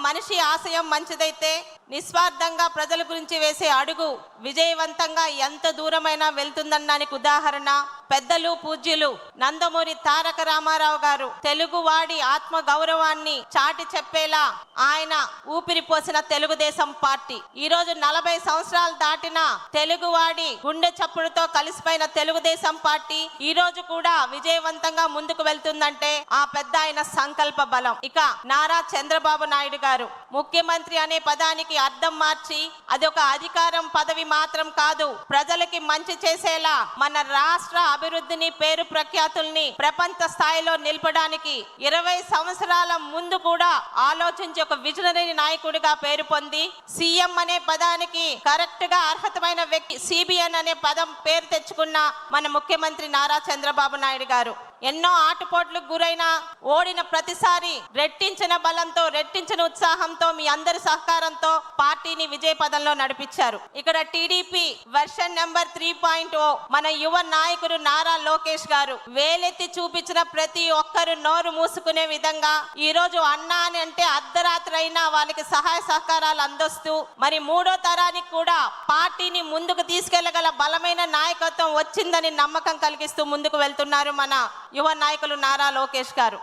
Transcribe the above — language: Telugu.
మనిషి ఆశయం మంచిదైతే నిస్వార్థంగా ప్రజల గురించి వేసే అడుగు విజయవంతంగా ఎంత దూరమైనా వెళ్తుందనడానికి ఉదాహరణ పెద్దలు పూజ్యులు నందమూరి తారక రామారావు గారు. తెలుగువాడి ఆత్మ గౌరవాన్ని చాటి చెప్పేలా ఆయన ఊపిరి పోసిన తెలుగుదేశం పార్టీ ఈ రోజు 40 సంవత్సరాలు దాటిన తెలుగువాడి గుండె చప్పుడుతో కలిసిపోయిన తెలుగుదేశం పార్టీ ఈ రోజు కూడా విజయవంతంగా ముందుకు వెళ్తుందంటే ఆ పెద్ద ఆయన సంకల్ప బలం. ఇక నారా చంద్రబాబు నాయుడు గారు ముఖ్యమంత్రి అనే పదానికి అర్థం మార్చి అదొక అధికారం పదవి మాత్రం కాదు, ప్రజలకి మంచి చేసేలా మన రాష్ట్ర అభివృద్ధిని పేరు ప్రఖ్యాతుల్ని ప్రపంచ స్థాయిలో నిలపడానికి 20 సంవత్సరాల ముందు కూడా ఆలోచించి ఒక విజనరీ నాయకుడిగా పేరు పొంది సీఎం అనే పదానికి కరెక్ట్ గా అర్హతమైన వ్యక్తి సిబిఎన్ అనే పదం పేరు తెచ్చుకున్న మన ముఖ్యమంత్రి నారా చంద్రబాబు నాయుడు గారు ఎన్నో ఆటుపోట్లకు గురైన ఓడిన ప్రతిసారి రెట్టించిన బలంతో రెట్టించిన ఉత్సాహంతో మీ అందరి సహకారంతో పార్టీని విజయ పదంలో నడిపించారు. ఇక్కడ టీడీపీ వెర్షన్ నెంబర్ 3.0 మన యువ నాయకుడు నారా లోకేష్ గారు వేలెత్తి చూపించిన ప్రతి ఒక్కరు నోరు మూసుకునే విధంగా ఈ రోజు అన్నా అని అంటే అర్ధరాత్రి అయినా వాళ్ళకి సహాయ సహకారాలు అందిస్తూ మరి 3వ తరానికి కూడా పార్టీని ముందుకు తీసుకెళ్లగల బలమైన నాయకత్వం వచ్చిందని నమ్మకం కలిగిస్తూ ముందుకు వెళ్తున్నారు మన యువ నాయకులు నారా లోకేష్ గారు.